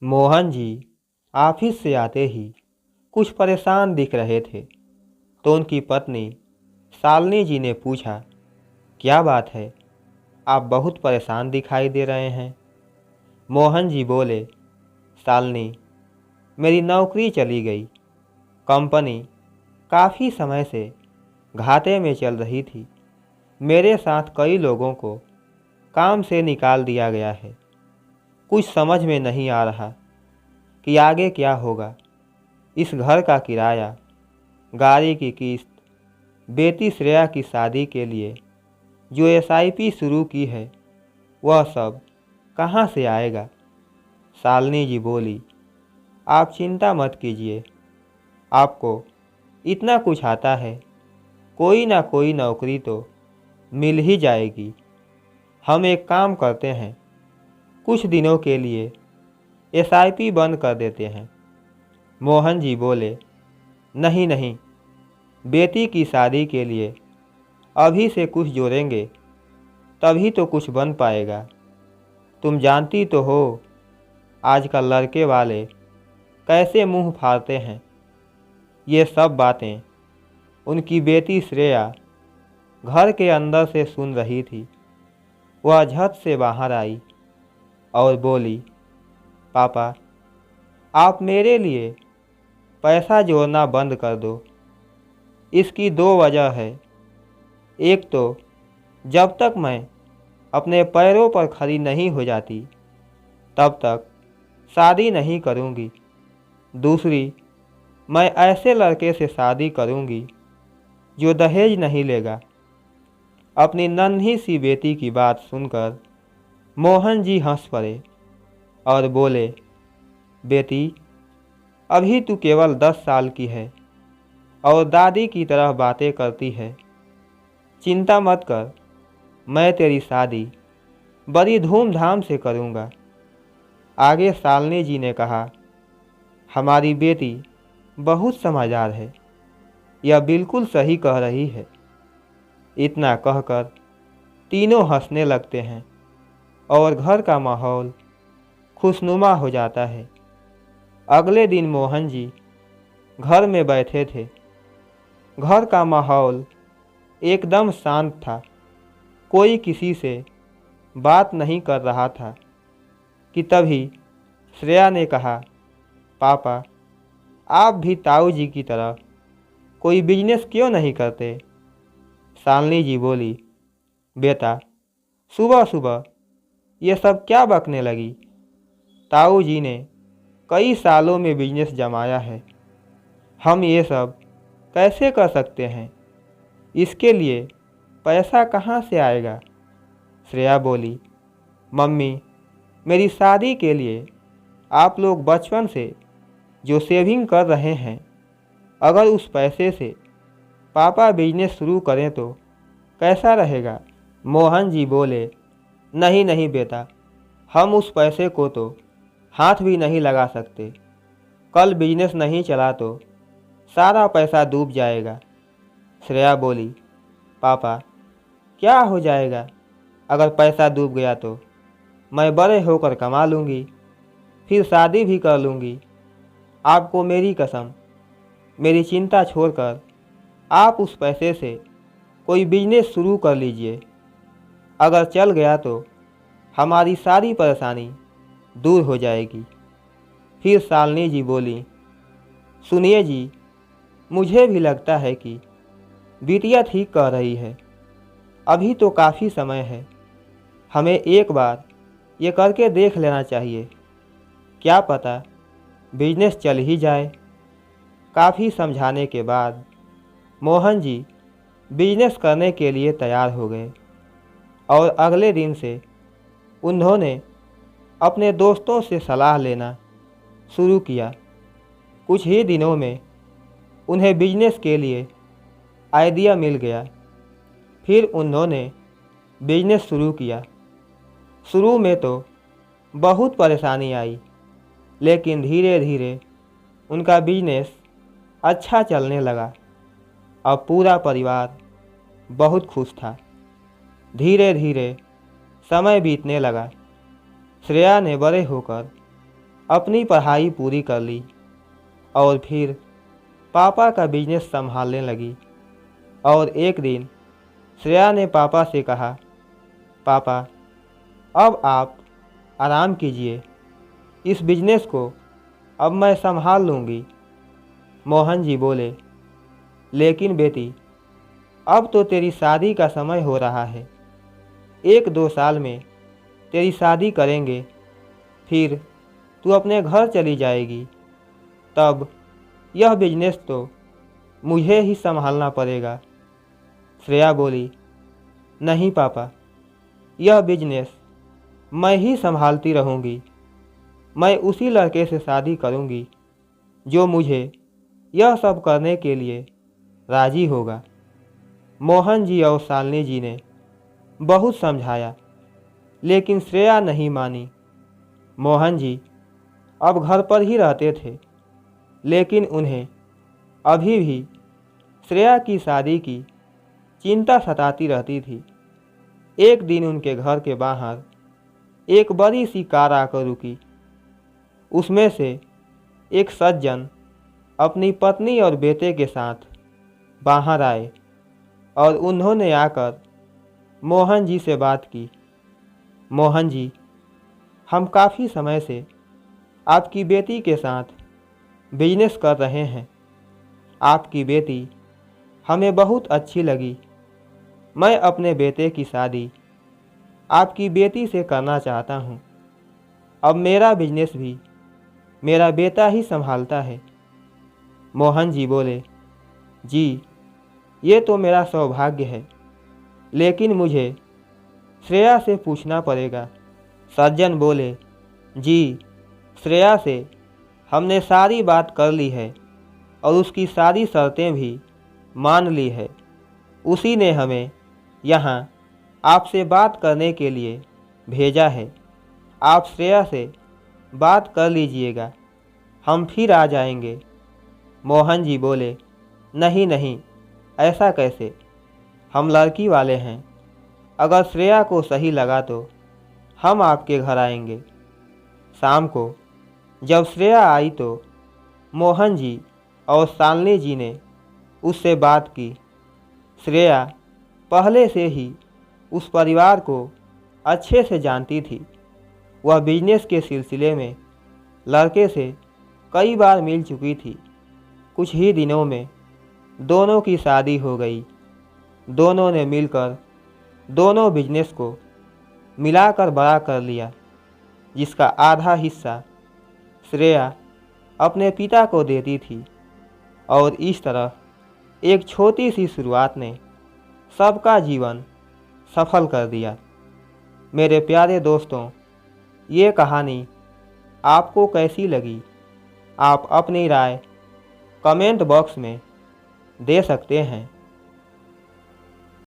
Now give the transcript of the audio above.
Mohan ji office से आते ही कुछ परेशान दिख रहे थे, तो उनकी पत्नी शालिनी जी ने पूछा, क्या बात है, आप बहुत परेशान दिखाई दे रहे हैं। मोहन जी बोले, शालिनी, मेरी नौकरी चली गई। कंपनी काफ़ी समय से घाटे में चल रही थी। मेरे साथ कई लोगों को काम से निकाल दिया गया है। कुछ समझ में नहीं आ रहा कि आगे क्या होगा। इस घर का किराया, गाड़ी की किस्त, बेटी श्रेया की शादी के लिए जो एसआईपी शुरू की है, वह सब कहाँ से आएगा। शालिनी जी बोली, आप चिंता मत कीजिए, आपको इतना कुछ आता है, कोई ना कोई नौकरी तो मिल ही जाएगी। हम एक काम करते हैं, कुछ दिनों के लिए एसआईपी बंद कर देते हैं। मोहन जी बोले, नहीं नहीं, बेटी की शादी के लिए अभी से कुछ जोड़ेंगे तभी तो कुछ बन पाएगा। तुम जानती तो हो आजकल लड़के वाले कैसे मुंह फाड़ते हैं। ये सब बातें उनकी बेटी श्रेया घर के अंदर से सुन रही थी। वह झट से बाहर आई और बोली, पापा, आप मेरे लिए पैसा जोड़ना बंद कर दो। इसकी दो वजह है। एक तो जब तक मैं अपने पैरों पर खड़ी नहीं हो जाती तब तक शादी नहीं करूंगी। दूसरी, मैं ऐसे लड़के से शादी करूंगी जो दहेज नहीं लेगा। अपनी नन्ही सी बेटी की बात सुनकर मोहन जी हंस पड़े और बोले, बेटी, अभी तू केवल 10 साल की है और दादी की तरह बातें करती है। चिंता मत कर, मैं तेरी शादी बड़ी धूमधाम से करूँगा। आगे शालिनी जी ने कहा, हमारी बेटी बहुत समझदार है, यह बिल्कुल सही कह रही है। इतना कहकर तीनों हंसने लगते हैं और घर का माहौल खुशनुमा हो जाता है। अगले दिन मोहन जी घर में बैठे थे। घर का माहौल एकदम शांत था। कोई किसी से बात नहीं कर रहा था कि तभी श्रेया ने कहा, पापा, आप भी ताऊ जी की तरह कोई बिजनेस क्यों नहीं करते। शालिनी जी बोली, बेटा, सुबह सुबह ये सब क्या बकने लगी। ताऊ जी ने कई सालों में बिजनेस जमाया है, हम ये सब कैसे कर सकते हैं। इसके लिए पैसा कहाँ से आएगा। श्रेया बोली, मम्मी, मेरी शादी के लिए आप लोग बचपन से जो सेविंग कर रहे हैं, अगर उस पैसे से पापा बिजनेस शुरू करें तो कैसा रहेगा। मोहन जी बोले, नहीं नहीं बेटा, हम उस पैसे को तो हाथ भी नहीं लगा सकते। कल बिजनेस नहीं चला तो सारा पैसा डूब जाएगा। श्रेया बोली, पापा, क्या हो जाएगा अगर पैसा डूब गया तो। मैं बड़े होकर कमा लूँगी, फिर शादी भी कर लूँगी। आपको मेरी कसम, मेरी चिंता छोड़कर आप उस पैसे से कोई बिजनेस शुरू कर लीजिए। अगर चल गया तो हमारी सारी परेशानी दूर हो जाएगी। फिर शालिनी जी बोली, सुनिए जी, मुझे भी लगता है कि बिटिया ठीक कह रही है। अभी तो काफ़ी समय है, हमें एक बार ये करके देख लेना चाहिए। क्या पता बिजनेस चल ही जाए। काफ़ी समझाने के बाद मोहन जी बिजनेस करने के लिए तैयार हो गए और अगले दिन से उन्होंने अपने दोस्तों से सलाह लेना शुरू किया। कुछ ही दिनों में उन्हें बिजनेस के लिए आइडिया मिल गया। फिर उन्होंने बिजनेस शुरू किया। शुरू में तो बहुत परेशानी आई, लेकिन धीरे धीरे उनका बिजनेस अच्छा चलने लगा। अब पूरा परिवार बहुत खुश था। धीरे धीरे समय बीतने लगा। श्रेया ने बड़े होकर अपनी पढ़ाई पूरी कर ली और फिर पापा का बिजनेस संभालने लगी। और एक दिन श्रेया ने पापा से कहा, पापा अब आप आराम कीजिए, इस बिजनेस को अब मैं संभाल लूँगी। मोहन जी बोले, लेकिन बेटी अब तो तेरी शादी का समय हो रहा है, 1-2 साल में तेरी शादी करेंगे, फिर तू अपने घर चली जाएगी, तब यह बिजनेस तो मुझे ही संभालना पड़ेगा। श्रेया बोली, नहीं पापा, यह बिजनेस मैं ही संभालती रहूँगी। मैं उसी लड़के से शादी करूँगी जो मुझे यह सब करने के लिए राज़ी होगा। मोहन जी और शालिनी जी ने बहुत समझाया, लेकिन श्रेया नहीं मानी। मोहन जी अब घर पर ही रहते थे, लेकिन उन्हें अभी भी श्रेया की शादी की चिंता सताती रहती थी। एक दिन उनके घर के बाहर एक बड़ी सी कार आकर रुकी। उसमें से एक सज्जन अपनी पत्नी और बेटे के साथ बाहर आए और उन्होंने आकर मोहन जी से बात की। मोहन जी, हम काफ़ी समय से आपकी बेटी के साथ बिजनेस कर रहे हैं। आपकी बेटी हमें बहुत अच्छी लगी। मैं अपने बेटे की शादी आपकी बेटी से करना चाहता हूँ। अब मेरा बिजनेस भी मेरा बेटा ही संभालता है। मोहन जी बोले, जी ये तो मेरा सौभाग्य है, लेकिन मुझे श्रेया से पूछना पड़ेगा। सज्जन बोले, जी श्रेया से हमने सारी बात कर ली है और उसकी सारी शर्तें भी मान ली है। उसी ने हमें यहाँ आपसे बात करने के लिए भेजा है। आप श्रेया से बात कर लीजिएगा, हम फिर आ जाएंगे। मोहन जी बोले, नहीं नहीं, ऐसा कैसे, हम लड़की वाले हैं। अगर श्रेया को सही लगा तो हम आपके घर आएंगे। शाम को जब श्रेया आई तो मोहन जी और शालिनी जी ने उससे बात की। श्रेया पहले से ही उस परिवार को अच्छे से जानती थी। वह बिजनेस के सिलसिले में लड़के से कई बार मिल चुकी थी। कुछ ही दिनों में दोनों की शादी हो गई। दोनों ने मिलकर दोनों बिजनेस को मिलाकर बड़ा कर लिया, जिसका आधा हिस्सा श्रेया अपने पिता को देती थी। और इस तरह एक छोटी सी शुरुआत ने सबका जीवन सफल कर दिया। मेरे प्यारे दोस्तों, ये कहानी आपको कैसी लगी? आप अपनी राय कमेंट बॉक्स में दे सकते हैं।